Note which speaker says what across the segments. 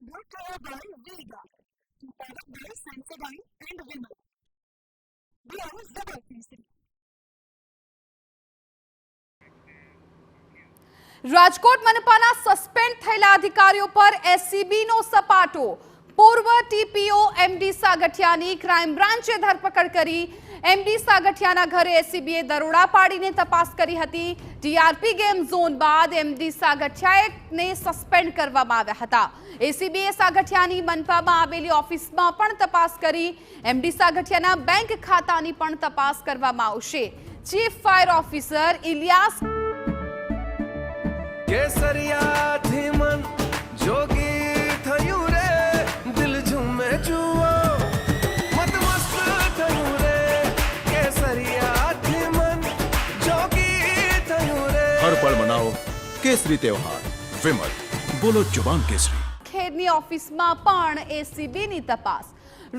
Speaker 1: brought to you by Vega, powered by Sensodyne and Vimal. We are ZFC.
Speaker 2: Rajkot મનપાના suspend થયેલા અધિકારીઓ પર એસીબીનો સપાટો. પૂર્વ ટીપીઓ એમડી સાગઠિયાની ક્રાઇમ બ્રાન્ચે ધરપકડ કરી. એમડી સાગઠિયાના ઘરે એસીબીએ દરોડા પાડીને તપાસ કરી હતી. ટીઆરપી ગેમ ઝોન બાદ એમડી સાગઠિયાને સસ્પેન્ડ કરવામાં આવ્યા હતા. એસીબીએ સાગઠિયાની મનપામાં આવેલી ઓફિસમાં પણ તપાસ કરી. એમડી સાગઠિયાના બેંક ખાતાની પણ તપાસ કરવામાં આવશે. ચીફ ફાયર ઓફિસર ઇલિયાસ
Speaker 3: કેસરિયા થી મન જોગી થયું રે, દિલ ઝૂમે જુઓ મત મસ્ત થયું રે. કેસરિયા થી મન જોગી થયું રે.
Speaker 4: હર પળ મનાવો કેસરી તહેવાર. વિમલ, બોલો જુબાન કેસરી.
Speaker 2: ખેરની ઓફિસમાં પણ એસીબીની તપાસ.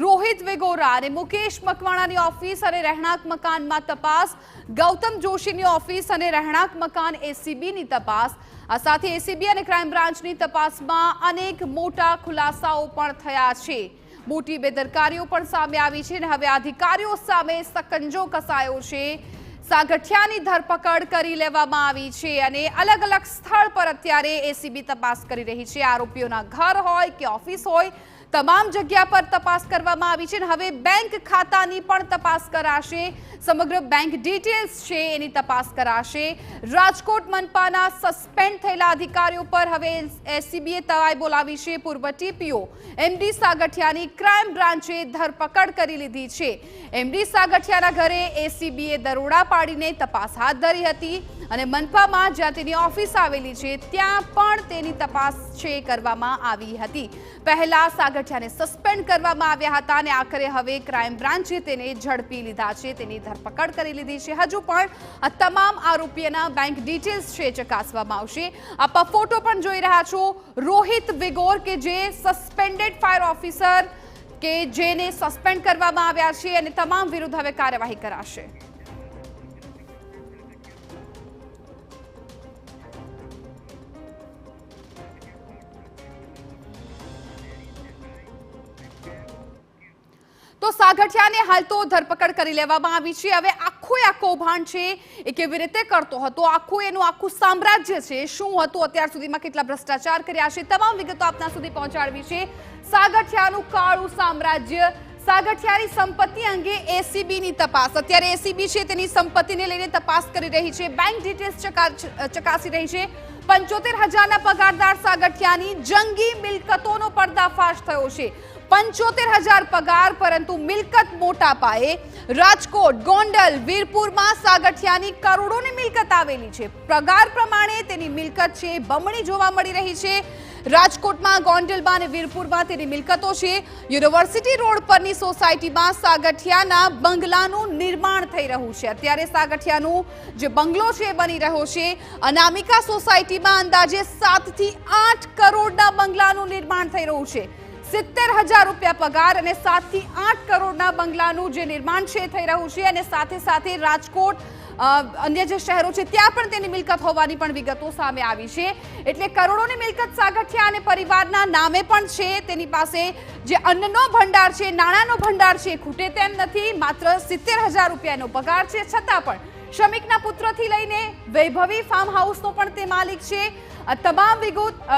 Speaker 2: રોહિત વેગોરા અને મુકેશ મકવાણાની ઓફિસ અને રહેણાંક મકાનમાં તપાસ. ગૌતમ જોશીની ઓફિસ અને રહેણાંક મકાન એસીબીની તપાસ. આ સાથે એસીબી અને ક્રાઇમ બ્રાન્ચની તપાસમાં અનેક મોટા ખુલાસાઓ પણ થયા છે. મોટી બેદરકારીઓ પણ સામે આવી છે અને હવે અધિકારીઓ સામે સકંજો કસાયો છે. સાગઠિયાની ધરપકડ કરી લેવામાં આવી છે અને અલગ અલગ સ્થળ પર અત્યારે એસીબી તપાસ કરી રહી છે. આરોપીઓના ઘર હોય કે ઓફિસ હોય, તમામ જગ્યા પર તપાસ કરવામાં આવી છે અને હવે બેંક ખાતાની પણ તપાસ કરાશે. સમગ્ર બેંક ડિટેલ્સ છે એની તપાસ કરાશે. રાજકોટ મનપાના સસ્પેન્ડ થયેલા અધિકારીઓ પર હવે એસીબીએ તવાઈ બોલાવી છે. પૂર્વ ટીપીઓ એમડી સાગઠિયાની ક્રાઇમ બ્રાન્ચે ધરપકડ કરી લીધી છે. એમડી સાગઠિયાના ઘરે એસીબીએ દરોડા પાડીને તપાસ હાથ ધરી હતી અને મનપામાં જ્યાં તેની ઓફિસ આવેલી છે ત્યાં પણ તેની તપાસ છે કરવામાં આવી હતી. પહેલા સાગઠિયાને સસ્પેન્ડ કરવામાં આવ્યા હતા અને આખરે હવે ક્રાઇમ બ્રાન્ચે તેને ઝડપી લીધા છે, તેની ધરપકડ કરી લીધી છે. હજુ પણ આ તમામ આરોપીઓના બેંક ડિટેલ્સ છે ચકાસવામાં આવશે. આપ ફોટો પણ જોઈ રહ્યા છો. રોહિત વેગોર કે જે સસ્પેન્ડેડ ફાયર ઓફિસર કે જેને સસ્પેન્ડ કરવામાં આવ્યા છે અને તમામ વિરુદ્ધ હવે કાર્યવાહી કરાશે. તો સાગઠિયાને હાલ તો ધરપકડ કરી લેવામાં આવી છે. હવે આ કૌભાંડ છે એ કેવી રીતે કરતો હતો, આખું સામ્રાજ્ય છે, શું હતું, અત્યાર સુધીમાં કેટલા ભ્રષ્ટાચાર કર્યા છે, તમામ વિગતો આપના સુધી પહોંચાડવી છે. સાગઠિયાનું કાળું સામ્રાજ્ય. સાગઠિયાની સંપત્તિ અંગે એસીબીની તપાસ. અત્યારે એસીબી છે તેની સંપત્તિને લઈને તપાસ કરી રહી છે. બેંક ડિટેલ્સ ચકાસી રહી છે. 75,000ના પગારદાર સાગઠિયાની જંગી મિલકતોનો પર્દાફાશ થયો છે. 75,000 પગાર, પરંતુ મિલકત મોટા પાયે. રાજકોટ, ગોંડલ, વીરપુરમાં સાગઠિયાની કરોડોની મિલકત આવેલી છે. પગાર પ્રમાણે તેની મિલકત છે બમણી જોવા મળી રહી છે. રાજકોટમાં, ગોંડલમાં અને વીરપુરમાં તેની મિલકતો છે. યુનિવર્સિટી રોડ પરની સોસાયટીમાં સાગઠિયાના બંગલાનું નિર્માણ થઈ રહ્યું છે. અત્યારે સાગઠિયાનું જે બંગલો છે બની રહ્યો છે. અનામિકા સોસાયટીમાં અંદાજે 7 થી 8 કરોડના બંગલાનું નિર્માણ થઈ રહ્યું છે. 70,000 રૂપિયા પગાર અને 7 થી 8 કરોડના બંગલાનું જે નિર્માણ છે થઈ રહ્યું છે. અને સાથે સાથે રાજકોટ, અન્ય જે શહેરો છે ત્યાં પણ તેની મિલકત હોવાની પણ વિગતો સામે આવી છે. એટલે કરોડોની મિલકત સાગઠિયા અને પરિવારના નામે પણ છે. તેની પાસે જે અન્નનો ભંડાર છે, નાણાંનો ભંડાર છે, ખૂટે તેમ નથી. માત્ર 70,000 રૂપિયાનો પગાર છે, છતાં પણ શ્રમિકના પુત્રથી લઈને વૈભવી ફાર્મ હાઉસનો પણ તે માલિક છે. તમામ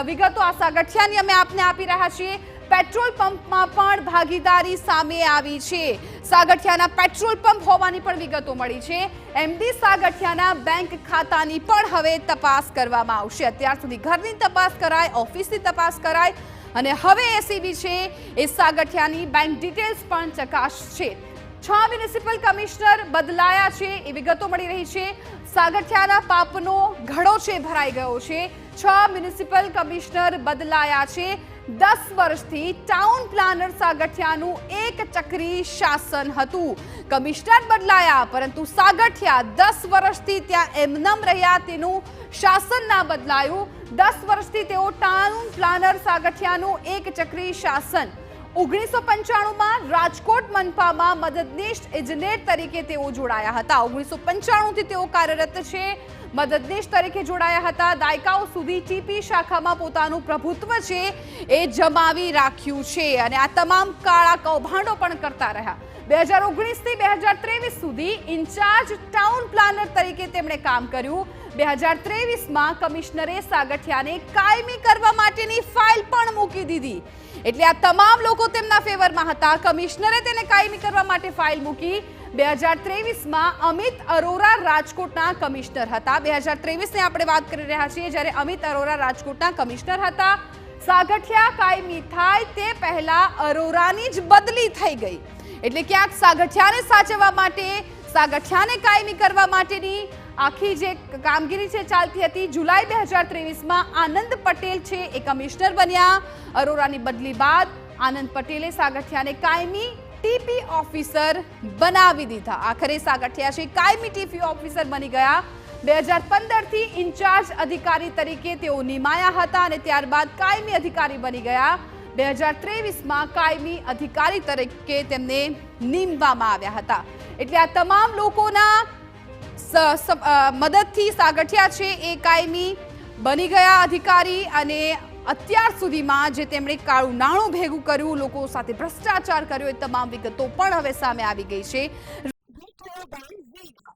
Speaker 2: વિગતો આ સાગઠિયાની અમે આપને આપી રહ્યા છીએ. પેટ્રોલ પંપમાં પણ ભાગીદારી સામે આવી છે. સાગઠિયાના પેટ્રોલ પંપ હોવાની પણ વિગતો મળી છે. એમડી સાગઠિયાના બેંક ખાતાની પણ હવે તપાસ કરવામાં આવશે. અત્યાર સુધી ઘરની તપાસ કરાય, ઓફિસની તપાસ કરાય અને હવે એસીબી છે એ સાગઠિયાની બેંક ડિટેલ્સ પણ ચકાસશે. 6 મ્યુનિસિપલ કમિશનર બદલાયા છે એ વિગતો મળી રહી છે. સાગઠિયાના પાપનો ઘડો છે ભરાઈ ગયો છે. 6 મ્યુનિસિપલ કમિશનર બદલાયા છે. 10 વર્ષથી ટાઉન પ્લાનર સાગઠિયાનું એક ચક્રી શાસન હતું. કમિશનર બદલાયા પરંતુ સાગઠિયા 10 વર્ષથી ત્યાં એમનેમ રહ્યા, તેનું શાસન ના બદલાયું. 10 વર્ષથી તેઓ ટાઉન પ્લાનર સાગઠિયાનું એક ચક્રી શાસન. 1995માં રાજકોટ મનપામાં મદદનીશ ઇજનેર તરીકે તેઓ જોડાયા હતા. 1995 થી તેઓ કાર્યરત છે. મદદનીશ તરીકે જોડાયા હતા. દાયકાઓ સુધી ટીપી શાખામાં પોતાનું પ્રભુત્વ છે એ જમાવી રાખ્યું છે અને આ તમામ કાળા કૌભાંડો પણ કરતા રહ્યા. 2019 થી 2023 સુધી ઇન્ચાર્જ ટાઉન પ્લાનર તરીકે તેમણે કામ કર્યું. 2023માં કમિશનરે સાગઠિયાને કાયમી કરવા માટેની ફાઇલ પણ મૂકી દીધી. એટલે આ તમામ લોકો તેમના ફેવરમાં હતા. કમિશનરે તેને કાયમી કરવા માટે ફાઇલ મૂકી. 2023માં અમિત અરોરા રાજકોટના કમિશનર હતા. 2023ની આપણે વાત કરી રહ્યા છીએ, જ્યારે અમિત અરોરા રાજકોટના કમિશનર હતા. સાગઠિયા કાયમી થાય તે પહેલા અરોરાની જ બદલી થઈ ગઈ. એટલે ક્યાંક સાગઠિયાને સાચવવા માટે, સાગઠિયાને કાયમી કરવા માટેની આખી જે કામગીરી છે ચાલતી હતી. જુલાઈ 2023માં આનંદ પટેલ છે એ કમિશનર બન્યા. અરોરાની બદલી બાદ આનંદ પટેલે સાગઠિયાને કાયમી ટીપી ઓફિસર બનાવી દીધા. આખરે સાગઠિયા છે કાયમી ટીપી ઓફિસર બની ગયા. 2015 થી ઇન્ચાર્જ અધિકારી તરીકે તેઓ નિમાયા હતા અને ત્યારબાદ કાયમી અધિકારી બની ગયા. 2023માં કાયમી અધિકારી તરીકે તેમને નીમવામાં આવ્યા હતા. એટલે આ તમામ લોકોના મદદથી સાગઠિયા છે એ કાયમી બની ગયા અધિકારી અને અત્યાર સુધીમાં જે તેમણે કાળું નાણું ભેગું કર્યું, લોકો સાથે ભ્રષ્ટાચાર કર્યો, એ તમામ વિગતો પણ હવે સામે આવી ગઈ છે.
Speaker 1: Brought to you by Vega.